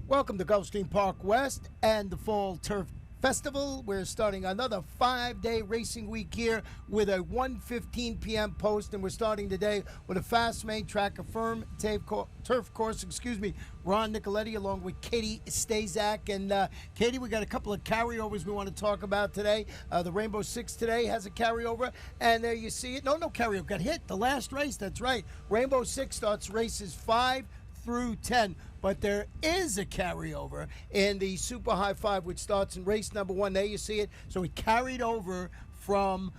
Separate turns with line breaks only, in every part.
Welcome to Gulfstream Park West and the Fall Turf Festival. We're starting another 5-day racing week here with a 1:15 p.m. post, and we're starting today with a fast main track, a firm turf course. Ron Nicoletti along with Katie Stazak. And Katie, we got a couple of carryovers we want to talk about today. The Rainbow Six today has a carryover, and there you see it. No carryover. Got hit the last race. That's right. Rainbow Six starts races 5 through 10, but there is a carryover in the Super High Five, which starts in race number 1. There you see it. So we carried over from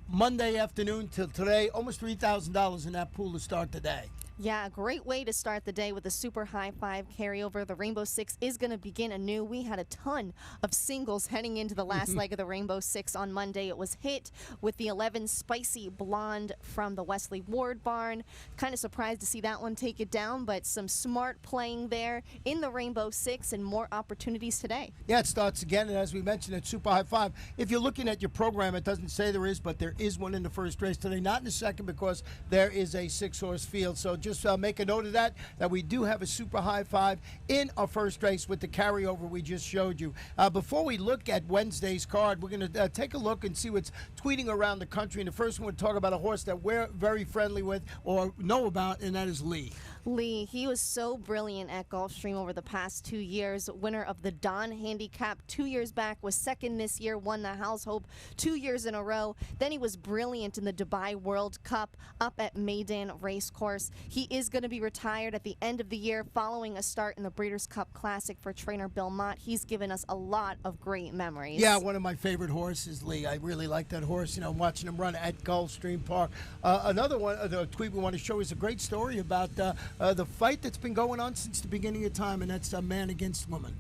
Monday afternoon till today, almost $3,000 in that pool to start the day.
Yeah, a great way to start the day with a Super High Five carryover. The Rainbow Six is going to begin anew. We had a ton of singles heading into the last leg of the Rainbow Six on Monday. It was hit with the 11 Spicy Blonde from the Wesley Ward barn. Kind of surprised to see that one take it down, but some smart playing there in the Rainbow Six and more opportunities today.
Yeah, it starts again, and as we mentioned at Super High Five, if you're looking at your program, it doesn't say there is, but there is one in the first race today, not in the second, because there is a 6-horse field. So just make a note of that we do have a Super High Five in our first race with the carryover we just showed you. Before we look at Wednesday's card, we're going to take a look and see what's tweeting around the country. And the first one, we'll talk about a horse that we're very friendly with or know about, and that is Lee.
Lee, he was so brilliant at Gulfstream over the past 2 years. Winner of the Don Handicap 2 years back, was second this year, won the House Hope 2 years in a row. Then he was brilliant in the Dubai World Cup up at Meydan Racecourse. He is going to be retired at the end of the year following a start in the Breeders' Cup Classic for trainer Bill Mott. He's given us a lot of great memories.
Yeah, one of my favorite horses, Lee. I really like that horse, watching him run at Gulfstream Park. Another one, the tweet we want to show is a great story about the fight that's been going on since the beginning of time, and that's a man against woman.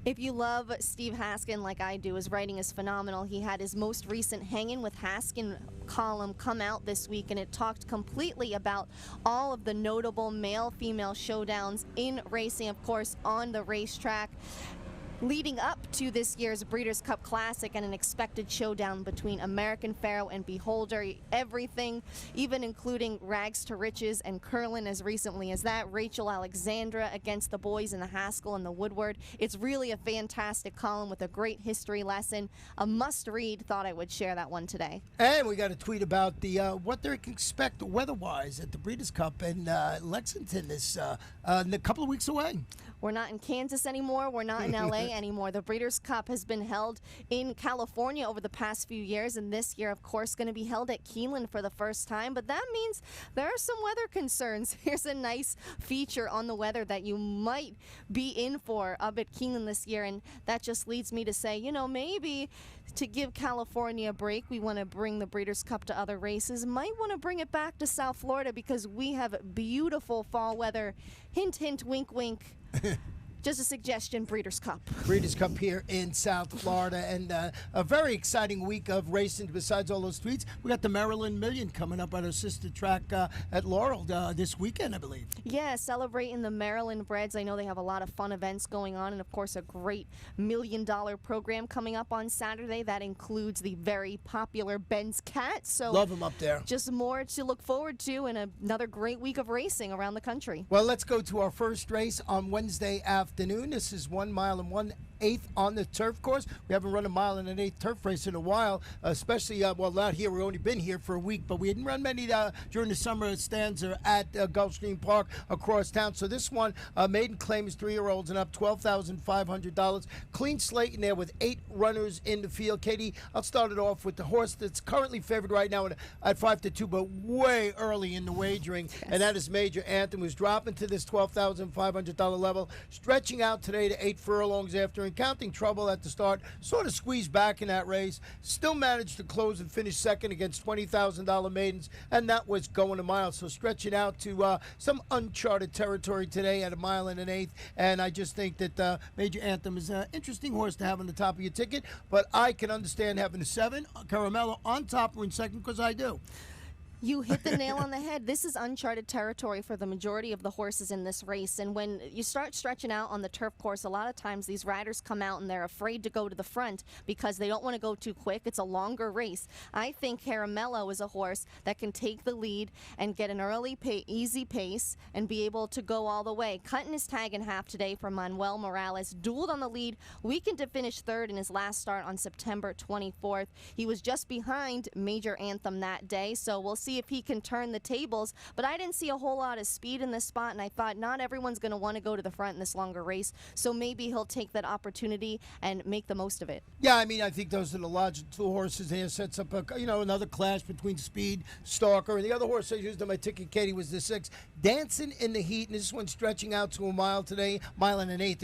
If you love Steve Haskin like I do, his writing is phenomenal. He had his most recent Hangin' with Haskin column come out this week, and it talked completely about all of the notable male-female showdowns in racing, of course, on the racetrack, leading up to this year's Breeders' Cup Classic and an expected showdown between American Pharaoh and Beholder. Everything, even including Rags to Riches and Curlin as recently as that. Rachel Alexandra against the boys in the Haskell and the Woodward. It's really a fantastic column with a great history lesson. A must-read. Thought I would share that one today.
And we got a tweet about the what they can expect weather-wise at the Breeders' Cup in Lexington this in a couple of weeks away.
We're not in Kansas anymore. We're not in L.A. anymore. The Breeders' Cup has been held in California over the past few years, and this year, of course, going to be held at Keeneland for the first time. But that means there are some weather concerns. Here's a nice feature on the weather that you might be in for up at Keeneland this year, and that just leads me to say, maybe to give California a break, we want to bring the Breeders' Cup to other races. Might want to bring it back to South Florida because we have beautiful fall weather. Hint, hint, wink, wink. Just a suggestion, Breeders' Cup. Breeders'
Cup here in South Florida, and a very exciting week of racing. Besides all those tweets, we got the Maryland Million coming up at our sister track at Laurel this weekend, I believe.
Yeah, celebrating the Maryland Breds. I know they have a lot of fun events going on, and of course a great $1 million program coming up on Saturday. That includes the very popular Ben's Cat. So
love them up there.
Just more to look forward to, and another great week of racing around the country.
Well, let's go to our first race on Wednesday afternoon. This is 1 mile and 1/8 on the turf course. We haven't run a 1 mile and 1/8 turf race in a while, especially, not here. We've only been here for a week, but we didn't run many during the summer stanza at Gulfstream Park across town. So this one, maiden claim is 3-year-olds and up, $12,500. Clean slate in there with 8 runners in the field. Katie, I'll start it off with the horse that's currently favored right now at 5-2, but way early in the wagering, and that is Major Anthem, who's dropping to this $12,500 level, stretching out today to 8 furlongs after encountering trouble at the start, sort of squeezed back in that race, still managed to close and finish second against $20,000 maidens, and that was going a mile. So stretching out to some uncharted territory today at 1 mile and 1/8, and I just think that Major Anthem is an interesting horse to have on the top of your ticket, but I can understand having a 7, Caramello, on top or in second, because I do.
You hit the nail on the head. This is uncharted territory for the majority of the horses in this race. And when you start stretching out on the turf course, a lot of times these riders come out and they're afraid to go to the front because they don't want to go too quick. It's a longer race. I think Caramello is a horse that can take the lead and get an early, easy pace and be able to go all the way. Cutting his tag in half today for Manuel Morales. Dueled on the lead, weakened to finish third in his last start on September 24th. He was just behind Major Anthem that day, so we'll see if he can turn the tables. But I didn't see a whole lot of speed in this spot, and I thought not everyone's going to want to go to the front in this longer race, so maybe he'll take that opportunity and make the most of it.
Yeah, I mean, I think those are the logical two horses here. Sets up a, another clash between Speed, Stalker, and the other horse I used on my ticket, Katie, was the 6, Dancing in the Heat, and this one stretching out to a mile today, mile and an eighth,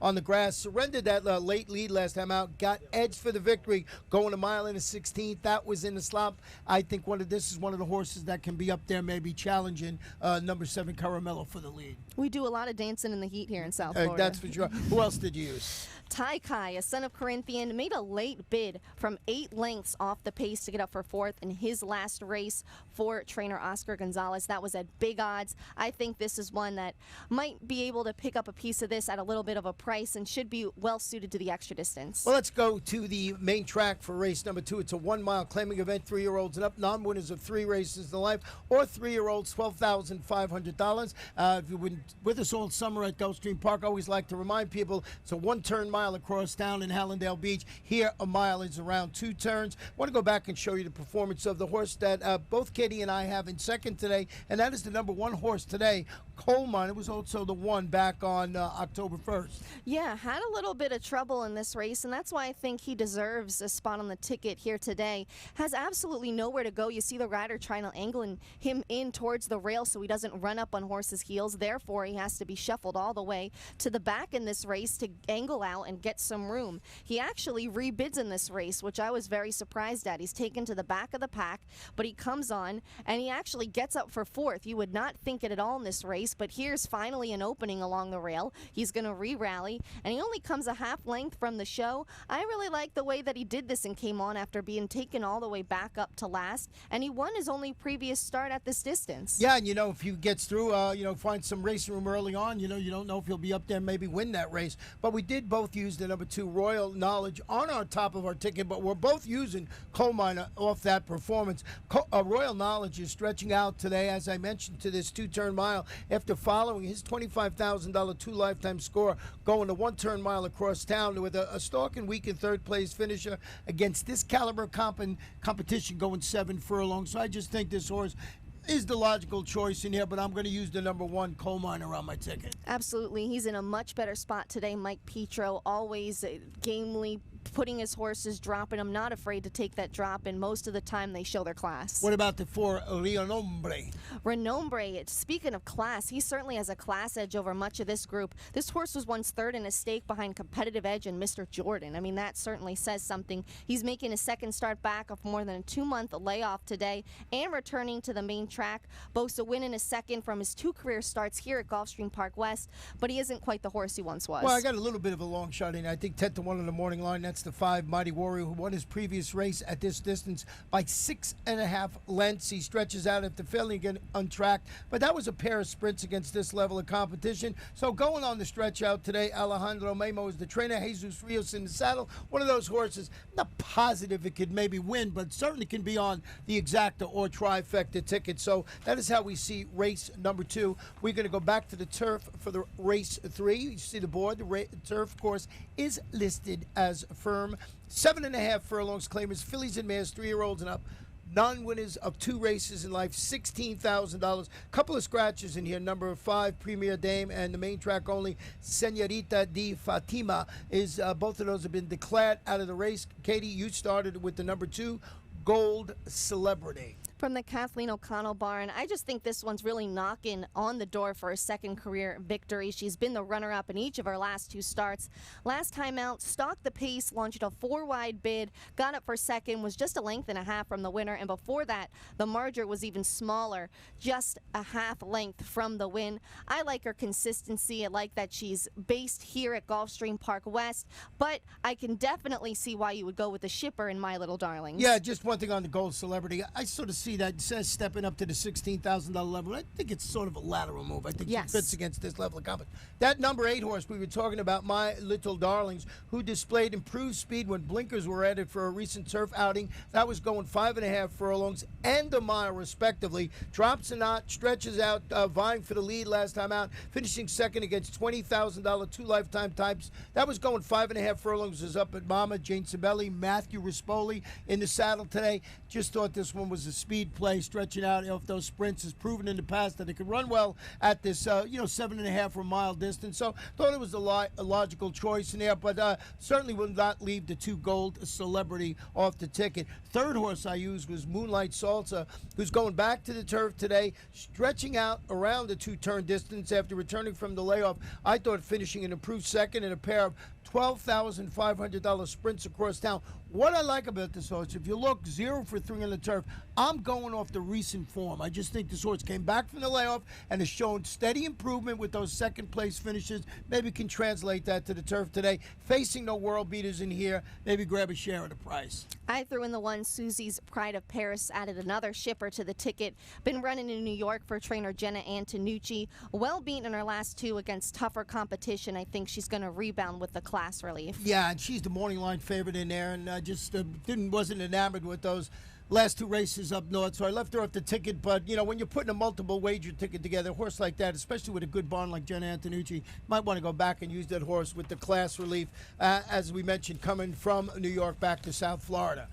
on the grass. Surrendered that late lead last time out, got edged for the victory, going a mile and a 16th. That was in the slop. I think this is one of the horses that can be up there, maybe challenging number 7 Caramello for the lead.
We do a lot of dancing in the heat here in South Florida.
That's for sure. Who else did you use?
Tai Kai, a son of Corinthian, made a late bid from 8 lengths off the pace to get up for 4th in his last race for trainer Oscar Gonzalez. That was at big odds. I think this is one that might be able to pick up a piece of this at a little bit of a price and should be well suited to the extra distance.
Well, let's go to the main track for race number 2. It's a 1-mile claiming event, 3-year-olds and up, non-winners of 3 races in life, or 3-year-olds, $12,500. If you've been with us all summer at Gulfstream Park, I always like to remind people it's a 1-turn mile across town in Hallandale Beach. Here, a mile is around 2 turns. I want to go back and show you the performance of the horse that both Katie and I have in second today, and that is the number 1 horse today, Coal Mine. It was also the 1 back on October 1st.
Yeah, had a little bit of trouble in this race, and that's why I think he deserves a spot on the ticket here today. Has absolutely nowhere to go. You see the rider trying to angle him in towards the rail so he doesn't run up on horse's heels. Therefore, he has to be shuffled all the way to the back in this race to angle out and get some room. He actually rebids in this race, which I was very surprised at. He's taken to the back of the pack, but he comes on and he actually gets up for 4th. You would not think it at all in this race, but here's finally an opening along the rail. He's going to re-rally, and he only comes a half length from the show. I really like the way that he did this and came on after being taken all the way back up to last, and he won his only previous start at this distance.
Yeah, and if he gets through, find some racing room early on, you don't know if he'll be up there, maybe win that race. But we did both use the number 2 Royal Knowledge on our top of our ticket, but we're both using Coal Mine off that performance. Royal Knowledge is stretching out today, as I mentioned, to this 2-turn mile after following his $25,000 2-lifetime score, going a 1-turn mile across town with a stalking week in 3rd place finisher against this caliber competition, going 7 furlongs. So I just think this horse is the logical choice in here, but I'm going to use the number 1 Coal Miner on my ticket.
Absolutely. He's in a much better spot today. Mike Petro always gamely putting his horses, dropping them, not afraid to take that drop, and most of the time they show their class.
What about the 4 Renombre?
Renombre, speaking of class, he certainly has a class edge over much of this group. This horse was once 3rd in a stake behind Competitive Edge and Mr. Jordan. I mean, that certainly says something. He's making a second start back of more than a 2-month layoff today and returning to the main track. Boasts a win in a second from his 2 career starts here at Gulfstream Park West, but he isn't quite the horse he once was.
Well, I got a little bit of a long shot in. I think 10-1 on the morning line. That's the 5 Mighty Warrior, who won his previous race at this distance by 6.5 lengths. He stretches out after failing again untracked, but that was a pair of sprints against this level of competition. So going on the stretch out today, Alejandro Memo is the trainer. Jesus Rios in the saddle. One of those horses, not positive it could maybe win, but certainly can be on the exacta or trifecta ticket. So that is how we see race number 2. We're going to go back to the turf for the race 3. You see the board. The turf course is listed as firm. 7.5 furlongs, claimers, fillies and mares, 3-year-olds and up. Non-winners of 2 races in life, $16,000. Couple of scratches in here. Number 5, Premier Dame, and the main track only, Senorita de Fatima. Both of those have been declared out of the race. Katie, you started with the number 2, Gold Celebrity.
From the Kathleen O'Connell barn, I just think this one's really knocking on the door for a second career victory. She's been the runner-up in each of her last 2 starts. Last time out, stalked the pace, launched a 4-wide bid, got up for second, was just a length and a half from the winner, and before that, the margin was even smaller, just a half length from the win. I like her consistency. I like that she's based here at Gulfstream Park West, but I can definitely see why you would go with the shipper in My Little Darlings.
Yeah, just one thing on the Gold Celebrity. I sort of see see that it says stepping up to the $16,000 level. I think it's sort of a lateral move. I think
Yes.
she fits against this level of competition. That number 8 horse we were talking about, My Little Darlings, who displayed improved speed when blinkers were added for a recent turf outing. That was going 5.5 furlongs and a mile, respectively. Drops a knot, stretches out, vying for the lead last time out, finishing second against $20,000 two lifetime types. That was going 5.5 furlongs. Is up at Mama, Jane Sabelli, Matthew Rispoli in the saddle today. Just thought this one was a speed play, stretching out off those sprints. Has proven in the past that it can run well at this, 7.5 or mile distance. So thought it was a logical choice in there, but certainly will not leave the 2 Gold Celebrity off the ticket. Third horse I used was Moonlight Salsa, who's going back to the turf today, stretching out around the 2-turn distance after returning from the layoff. I thought finishing an improved second in a pair of $12,500 sprints across town. What I like about this horse, if you look 0 for 3 on the turf, I'm going off the recent form. I just think this horse came back from the layoff and has shown steady improvement with those second place finishes. Maybe can translate that to the turf today. Facing no world beaters in here, maybe grab a share of the price.
I threw in the one Susie's Pride of Paris, added another shipper to the ticket. Been running in New York for trainer Jenna Antonucci. Well beaten in her last 2 against tougher competition. I think she's going to rebound with the class relief.
Yeah, and she's the morning line favorite in there, and just wasn't enamored with those last 2 races up north, so I left her off the ticket. But when you're putting a multiple wager ticket together, a horse like that, especially with a good barn like Jenna Antonucci, might want to go back and use that horse with the class relief, as we mentioned, coming from New York back to South Florida.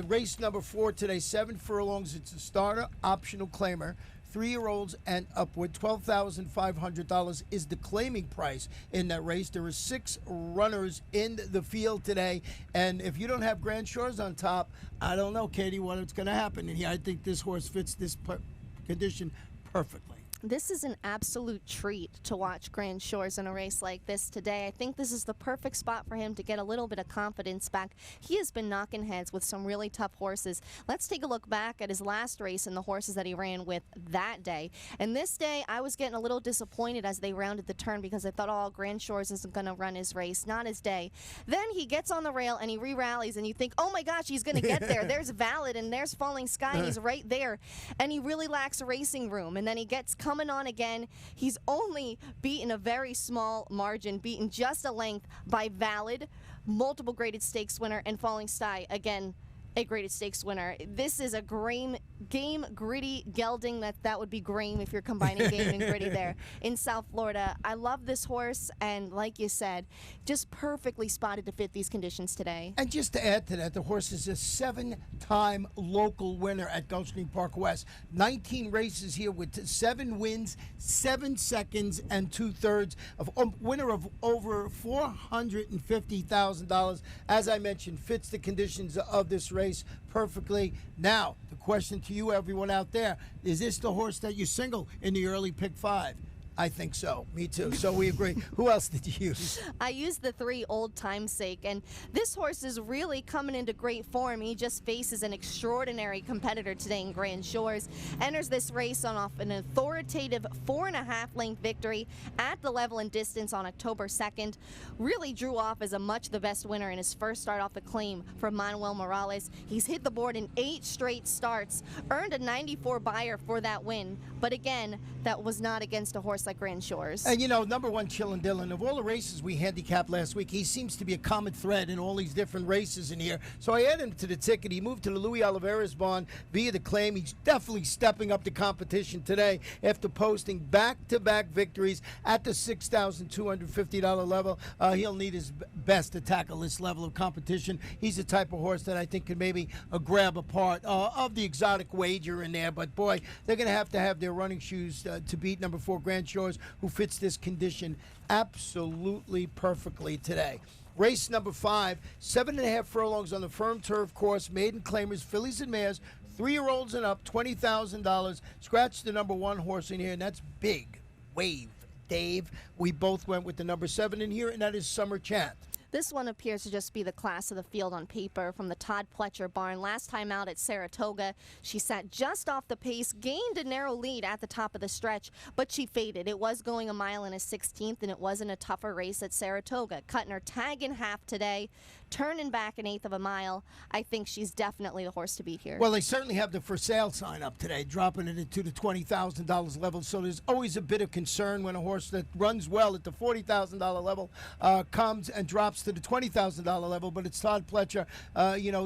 Race number 4 today, 7 furlongs. It's a starter, optional claimer. 3-year-olds and upward. $12,500 is the claiming price in that race. There are 6 runners in the field today, and if you don't have Grand Shores on top, I don't know, Katie, what's going to happen. And I think this horse fits this condition perfectly.
This is an absolute treat to watch Grand Shores in a race like this today. I think this is the perfect spot for him to get a little bit of confidence back. He has been knocking heads with some really tough horses. Let's take a look back at his last race and the horses that he ran with that day. And this day, I was getting a little disappointed as they rounded the turn because I thought, oh, Grand Shores isn't going to run his race. Not his day. Then he gets on the rail and he re-rallies, and you think, oh my gosh, he's going to get there. There's Valid and there's Falling Sky. He's right there. And he really lacks racing room. And then he gets coming on again. He's only beaten a very small margin, beaten just a length by Valid, multiple graded stakes winner, and Falling Sky, again, a graded stakes winner. This is a game gritty gelding. That would be game if you're combining game and gritty there in South Florida. I love this horse, and like you said, just perfectly spotted to fit these conditions today.
And just to add to that, the horse is a 7-time local winner at Gulfstream Park West. 19 races here with 7 wins, 7 seconds, and 2/3. Winner of over $450,000. As I mentioned, fits the conditions of this race perfectly. Now, the question to you, everyone out there, is this the horse that you single in the early pick 5? I think so. Me too. So we agree. Who else did you use?
I used the 3 Old Time Sake, and this horse is really coming into great form. He just faces an extraordinary competitor today in Grand Shores. Enters this race on off an authoritative 4.5 length victory at the level and distance on October 2nd. Really drew off as a much the best winner in his first start off the claim from Manuel Morales. He's hit the board in 8 straight starts, earned a 94 buyer for that win. But again, that was not against a horse like Grand Shores.
And number 1, Chillin' Dillon, of all the races we handicapped last week, he seems to be a common thread in all these different races in here. So I added him to the ticket. He moved to the Louis Oliveira's barn via the claim. He's definitely stepping up the competition today after posting back-to-back victories at the $6,250 level. He'll need his best to tackle this level of competition. He's the type of horse that I think could maybe grab a part of the exotic wager in there. But boy, they're going to have their running shoes to beat number 4 Grand Shores, who fits this condition absolutely perfectly today. Race number 5, 7.5 furlongs on the firm turf course, maiden claimers, fillies and mares, 3-year-olds and up, $20,000. Scratch the number 1 horse in here, and that's Big Wave Dave. We both went with the number 7 in here, and that is Summer Chant.
This one appears to just be the class of the field on paper from the Todd Pletcher barn. Last time out at Saratoga, she sat just off the pace, gained a narrow lead at the top of the stretch, but she faded. It was going a mile and a 16th, and it wasn't a tougher race at Saratoga. Cutting her tag in half today, turning back an eighth of a mile. I think she's definitely the horse to beat here.
Well, they certainly have the for sale sign up today, dropping it into the $20,000 level. So there's always a bit of concern when a horse that runs well at the $40,000 level comes and drops to the $20,000 level. But it's Todd Pletcher.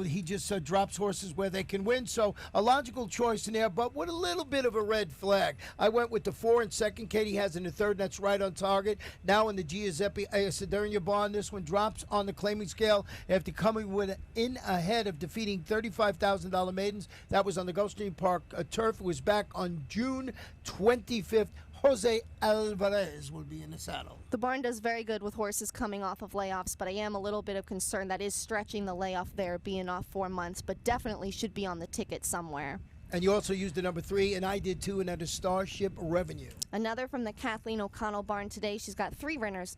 He just drops horses where they can win. So a logical choice in there, but with a little bit of a red flag. I went with the 4 in second. Katie has in the third, and that's right on target. Now in the Giuseppe Cederna barn, this one drops on the claiming scale after coming in ahead of defeating $35,000 maidens. That was on the Gulfstream Park turf. It was back on June 25th. Jose Alvarez will be in the saddle.
The barn does very good with horses coming off of layoffs, but I am a little bit of concern that is stretching the layoff there, being off 4 months, but definitely should be on the ticket somewhere.
And you also used the number 3, and I did too, and that is Starship Revenue.
Another from the Kathleen O'Connell barn today. She's got 3 runners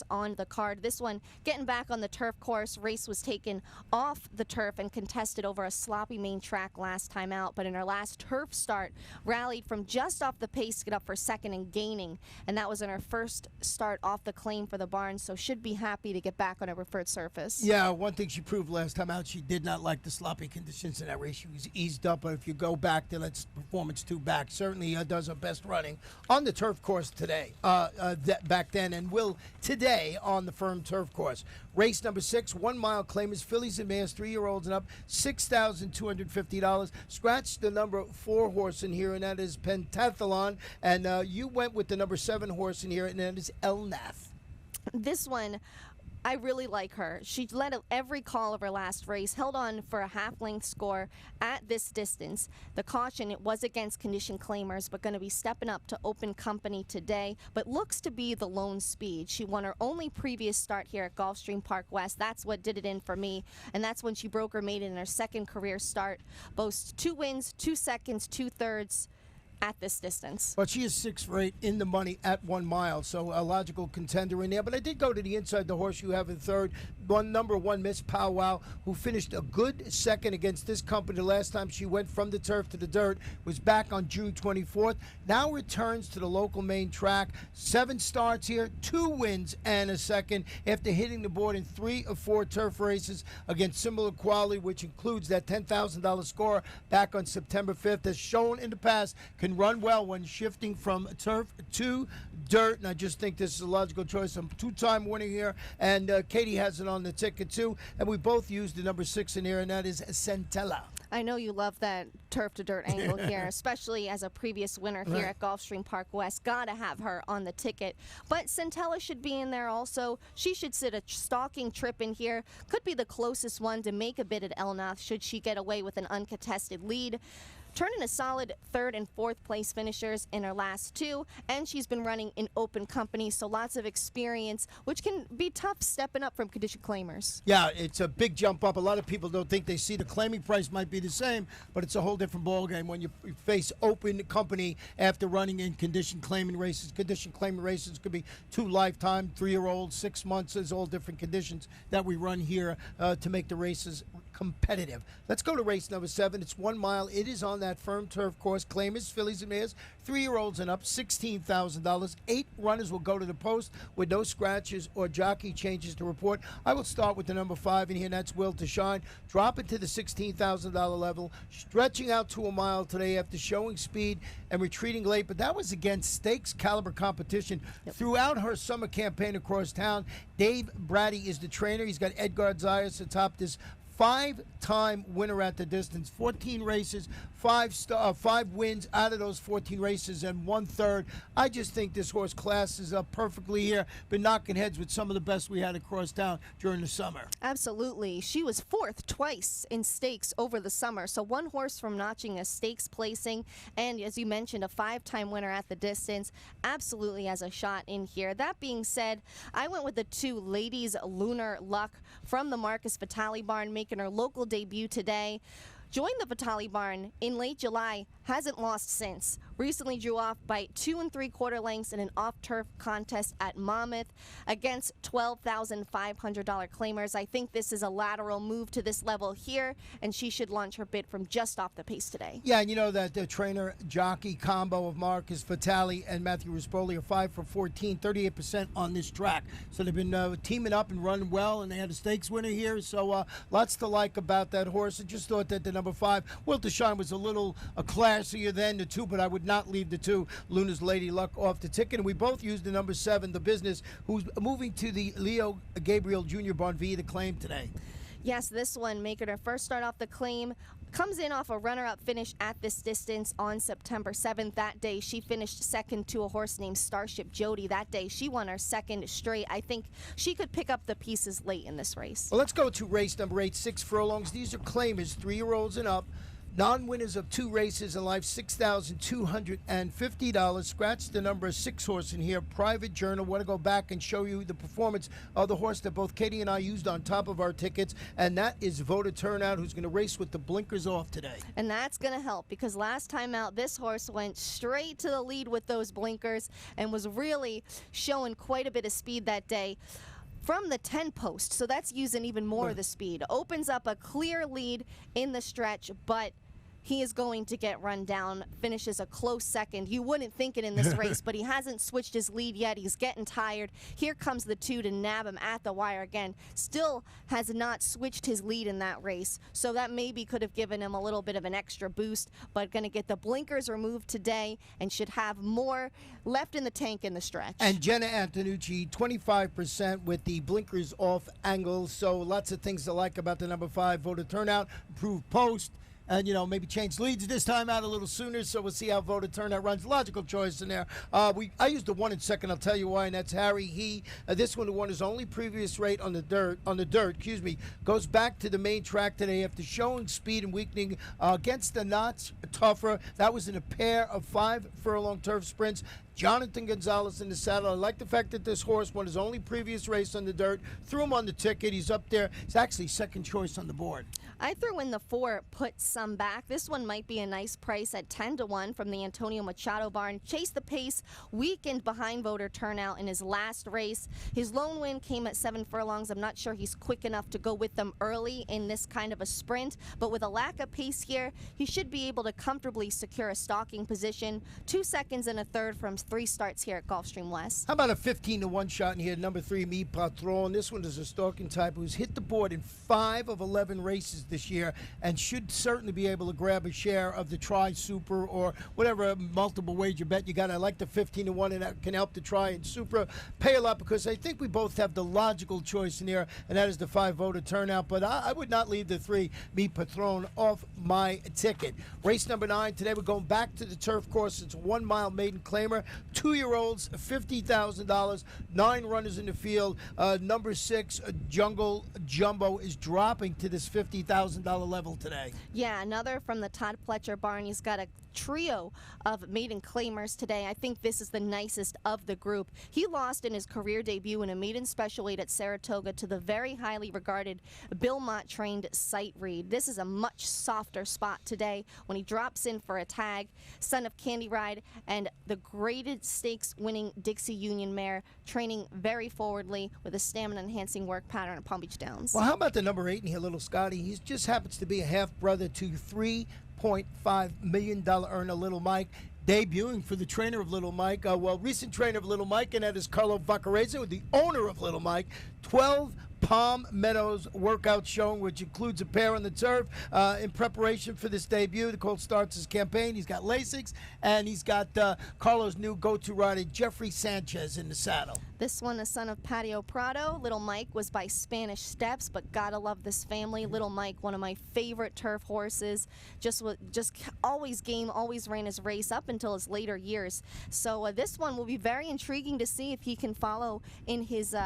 on the card. This one getting back on the turf course. Race was taken off the turf and contested over a sloppy main track last time out, but in her last turf start, rallied from just off the pace to get up for second and gaining, and that was in her first start off the claim for the barn, so should be happy to get back on her preferred surface.
Yeah, one thing she proved last time out, she did not like the sloppy conditions in that race. She was eased up, but if you go back to let's performance 2 back, certainly does her best running on the turf course today, back then, and will today on the firm turf course. Race number 6, 1 mile claimers, fillies and mares, 3-year-olds and up, $6,250. Scratch the number 4 horse in here, and that is Pentathlon, and you went with the number 7 horse in here, and that is Elnath.
This one, I really like her. She led every call of her last race, held on for a half-length score at this distance. The caution, it was against condition claimers, but going to be stepping up to open company today, but looks to be the lone speed. She won her only previous start here at Gulfstream Park West. That's what did it in for me, and that's when she broke her maiden in her second career start. Boasts 2 wins, 2 seconds, 2 thirds. At this distance.
But she is 6 for 8 in the money at 1 mile, so a logical contender in there. But I did go to the inside the horse you have in third, number 1 Miss Powwow, who finished a good second against this company the last time she went from the turf to the dirt, was back on June 24th. Now returns to the local main track. 7 starts here, 2 wins and a second after hitting the board in 3 of 4 turf races against similar quality, which includes that $10,000 score back on September 5th. As shown in the past, can run well when shifting from turf to dirt, and I just think this is a logical choice. I'm 2-time winner here, and Katie has it on the ticket too, and we both used the number 6 in here, and that is Centella.
I know you love that turf to dirt angle here, especially as a previous winner here at Gulfstream Park West. Gotta have her on the ticket. But Centella should be in there also. She should sit a stalking trip in here. Could be the closest one to make a bid at Elnath should she get away with an uncontested lead. Turning a solid 3rd and 4th place finishers in her last 2, and she's been running in open company, so lots of experience, which can be tough stepping up from condition claimers.
Yeah, it's a big jump up. A lot of people don't think they see the claiming price might be the same, but it's a whole different ballgame when you face open company after running in condition claiming races. Condition claiming races could be 2 lifetime, 3-year-olds, 6 months. There's all different conditions that we run here to make the races competitive. Let's go to race number 7. It's 1 mile. It is on that firm turf course. Claimers, fillies and mares, 3-year-olds and up, $16,000. 8 runners will go to the post with no scratches or jockey changes to report. I will start with the number 5 in here, and that's Will to Shine. Drop it to the $16,000 level, stretching out to a mile today after showing speed and retreating late, but that was against stakes caliber competition throughout her summer campaign across town. Dave Brady is the trainer. He's got Edgar Zayas atop this 5-time winner at the distance, 14 races, 5 wins out of those 14 races, and 1/3. I just think this horse classes up perfectly here. Been knocking heads with some of the best we had across town during the summer.
Absolutely. She was 4th twice in stakes over the summer, so 1 horse from notching a stakes placing, and as you mentioned, a 5-time winner at the distance. Absolutely has a shot in here. That being said, I went with the 2 Ladies Lunar Luck from the Marcus Vitale barn, making her local debut today. Joined the Vitale barn in late July, hasn't lost since. recently drew off by 2 3/4 lengths in an off-turf contest at Monmouth against $12,500 claimers. I think this is a lateral move to this level here, and she should launch her bid from just off the pace today.
Yeah, and you know that the trainer-jockey combo of Marcus Vitale and Matthew Rispoli are 5 for 14, 38% on this track. So they've been teaming up and running well, and they had a stakes winner here. So lots to like about that horse. I just thought that the number 5, Wilter Shine, was a little classier than the 2, but I would not leave the 2, Luna's Lady Luck, off the ticket. And we both used the number 7, The Business, who's moving to the Leo Gabriel Jr. barn via the claim today.
Yes, this one making her first start off the claim. Comes in off a runner-up finish at this distance on September 7th. That day, she finished second to a horse named Starship Jody. That day, she won her second straight. I think she could pick up the pieces late in this race.
Well, let's go to race number 8, 6 furlongs. These are claimers, 3-year-olds and up. Non-winners of 2 races in life, $6,250. Scratch the number 6 horse in here, Private Journal. Want to go back and show you the performance of the horse that both Katie and I used on top of our tickets, and that is Voter Turnout, who's going to race with the blinkers off today.
And that's going to help, because last time out, this horse went straight to the lead with those blinkers and was really showing quite a bit of speed that day from the 10 post, so that's using even more of the speed. Opens up a clear lead in the stretch, but he is going to get run down, finishes a close second. You wouldn't think it in this race, but he hasn't switched his lead yet. He's getting tired. Here comes the 2 to nab him at the wire again. Still has not switched his lead in that race, so that maybe could have given him a little bit of an extra boost, but going to get the blinkers removed today and should have more left in the tank in the stretch.
And Jenna Antonucci, 25% with the blinkers off angle, so lots of things to like about the number 5, Voter Turnout, improved post. And, you know, maybe change leads this time out a little sooner, so we'll see how Voter Turnout runs. Logical choice in there. I used the 1 in second. I'll tell you why, and that's Harry He. This one, who won his only previous rate on the dirt, goes back to the main track today after showing speed and weakening against the Knots tougher. That was in a pair of 5 furlong turf sprints. Jonathan Gonzalez in the saddle. I like the fact that this horse won his only previous race on the dirt. Threw him on the ticket. He's up there. He's actually second choice on the board.
I threw in the 4, Put Some Back. This one might be a nice price at 10 to 1 from the Antonio Machado barn. Chased the pace, weakened behind Voter Turnout in his last race. His lone win came at 7 furlongs. I'm not sure he's quick enough to go with them early in this kind of a sprint, but with a lack of pace here, he should be able to comfortably secure a stalking position. 2 seconds and a third from 3 starts here at Gulfstream West.
How about a 15 to 1 shot in here? Number 3, Mi Patron. This one is a stalking type who's hit the board in 5 of 11 races this year and should certainly be able to grab a share of the Try Super or whatever multiple wager bet you got. I like the 15 to 1, and that can help the Try and Super pay a lot, because I think we both have the logical choice in here, and that is the 5, Voter Turnout. But I would not leave the 3, Mi Patron, off my ticket. Race number 9 today. We're going back to the turf course. It's a 1 mile maiden claimer. 2-year-olds, $50,000. 9 runners in the field. Number 6, Jungle Jumbo, is dropping to this $50,000 level today.
Yeah, another from the Todd Pletcher barn. He's got a trio of maiden claimers today. I think this is the nicest of the group. He lost in his career debut in a maiden special weight at Saratoga to the very highly regarded Bill Mott-trained Sight Reed. This is a much softer spot today when he drops in for a tag. Son of Candy Ride and the graded stakes winning Dixie Union mare, training very forwardly with a stamina enhancing work pattern at Palm Beach Downs.
Well, how about the number 8 in here, Little Scotty? He just happens to be a half brother to $3.5 million earner Little Mike, debuting for the trainer of Little Mike. Recent trainer of Little Mike, and that is Carlo Vaccarezza, the owner of Little Mike. 12 Palm Meadows workout showing, which includes a pair on the turf in preparation for this debut. The Colt starts his campaign. He's got Lasix, and he's got Carlo's new go-to rider, Jeffrey Sanchez, in the saddle.
This one, a son of Patio Prado. Little Mike was by Spanish Steps, but gotta love this family. Little Mike, one of my favorite turf horses, just always game, always ran his race up until his later years. So this one will be very intriguing to see if he can follow in his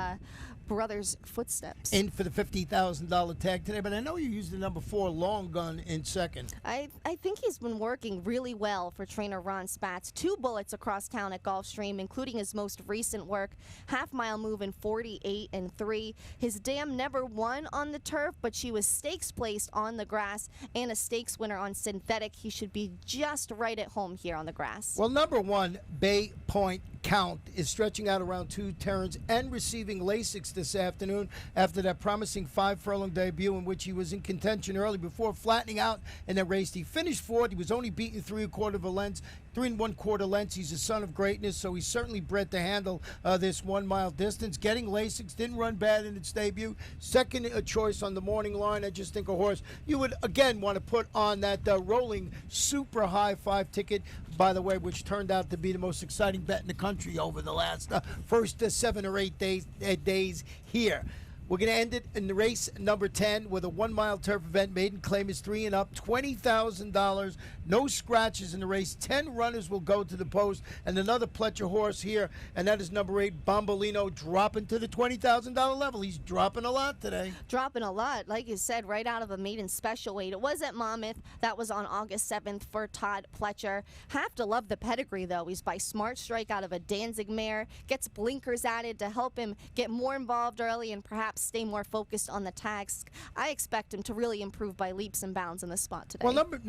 brother's footsteps. steps.
In for the $50,000 tag today, but I know you used the number 4 long gun in second.
I think he's been working really well for trainer Ron Spatz. 2 bullets across town at Gulfstream, including his most recent work, half-mile move in 48 and 3. His dam never won on the turf, but she was stakes placed on the grass and a stakes winner on synthetic. He should be just right at home here on the grass.
Well, number 1, Bay Point Count, is stretching out around 2 turns and receiving Lasix this afternoon after that promising 5-furlong debut in which he was in contention early before flattening out in the race. He finished fourth. He was only beaten 3 1/4 lengths. He's a son of greatness, so he's certainly bred to handle this 1 mile distance. Getting Lasix, didn't run bad in its debut. Second choice on the morning line. I just think a horse you would again want to put on that rolling super high 5 ticket, by the way, which turned out to be the most exciting bet in the country over the last first 7 or 8 days here. We're going to end it in the race number 10 with a 1 mile turf event. Maiden claim is 3 and up, $20,000. No scratches in the race. 10 runners will go to the post, and another Pletcher horse here, and that is number 8, Bombolino, dropping to the $20,000 level. He's dropping a lot today.
Dropping a lot, like you said, right out of a maiden special weight. It was at Monmouth. That was on August 7th for Todd Pletcher. Have to love the pedigree, though. He's by Smart Strike out of a Danzig mare. Gets blinkers added to help him get more involved early and perhaps stay more focused on the task. I expect him to really improve by leaps and bounds in this spot today.
Well, number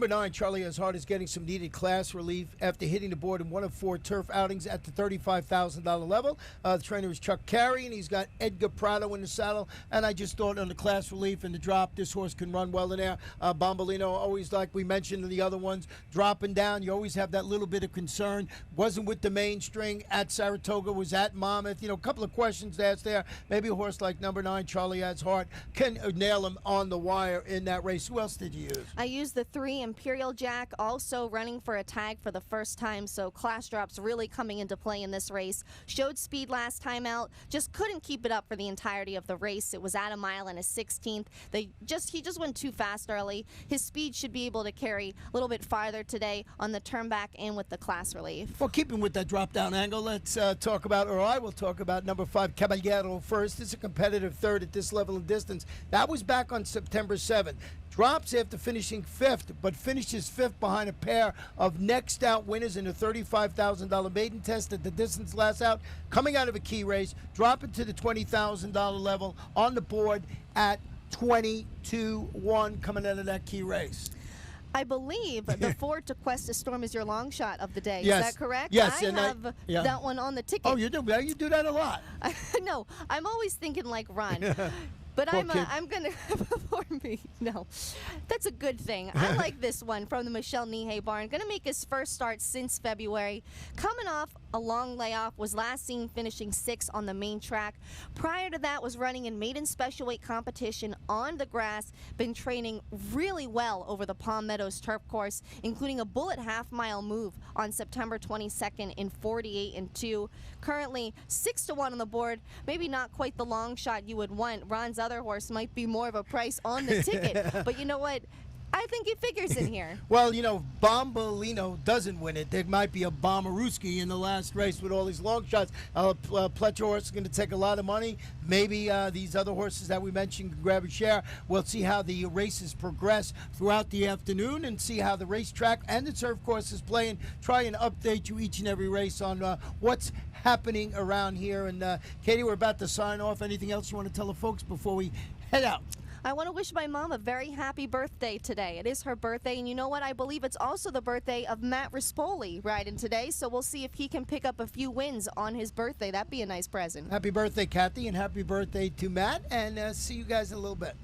9, Charlie Azhart, is getting some needed class relief after hitting the board in 1 of 4 turf outings at the $35,000 level. The trainer is Chuck Carey, and he's got Edgar Prado in the saddle. And I just thought on the class relief and the drop, this horse can run well in there. Bombolino, always, like we mentioned in the other ones, dropping down. You always have that little bit of concern. Wasn't with the mainstring at Saratoga, was at Monmouth. You know, a couple of questions asked there. Maybe a horse like number 9, Charlie Azhart, can nail him on the wire in that race. Who else did you use?
I used the 3 Imperial Jack, also running for a tag for the first time, so class drops really coming into play in this race. Showed speed last time out, just couldn't keep it up for the entirety of the race. It was at a mile and a 16th. He just went too fast early. His speed should be able to carry a little bit farther today on the turn back and with the class relief.
Well, keeping with that drop-down angle, let's talk about, or I will talk about, number 5, Caballero first. It's a competitive third at this level of distance. That was back on September 7th. Drops after finishing 5th, but finishes 5th behind a pair of next out winners in a $35,000 maiden test at the distance last out. Coming out of a key race, dropping to the $20,000 level on the board at 22-1 coming out of that key race.
I believe the 4 Tequesta Storm is your long shot of the day.
Yes.
Is that correct?
Yes.
I have that one on the ticket.
Oh, you do that a lot.
No, I'm always thinking like Ron. But
Poor
I'm
kid.
going to, for me, no. That's a good thing. I like this one from the Michelle Nihei barn. Going to make his first start since February. Coming off a long layoff, was last seen finishing 6th on the main track. Prior to that, was running in maiden special weight competition on the grass. Been training really well over the Palm Meadows turf course, including a bullet half-mile move on September 22nd in 48 and 2. Currently 6-1 on the board. Maybe not quite the long shot you would want. Ron's other horse might be more of a price on the ticket, but you know what? I think he figures in here.
Well, you know, Bombolino doesn't win it. There might be a Bommarooski in the last race with all these long shots. Pletcher horse is going to take a lot of money. Maybe these other horses that we mentioned can grab a share. We'll see how the races progress throughout the afternoon and see how the racetrack and the turf course is playing. Try and update you each and every race on what's happening around here. And Katie, we're about to sign off. Anything else you want to tell the folks before we head out?
I want to wish my mom a very happy birthday today. It is her birthday, and you know what? I believe it's also the birthday of Matt Rispoli riding today, so we'll see if he can pick up a few wins on his birthday. That'd be a nice present.
Happy birthday, Kathy, and happy birthday to Matt, and see you guys in a little bit.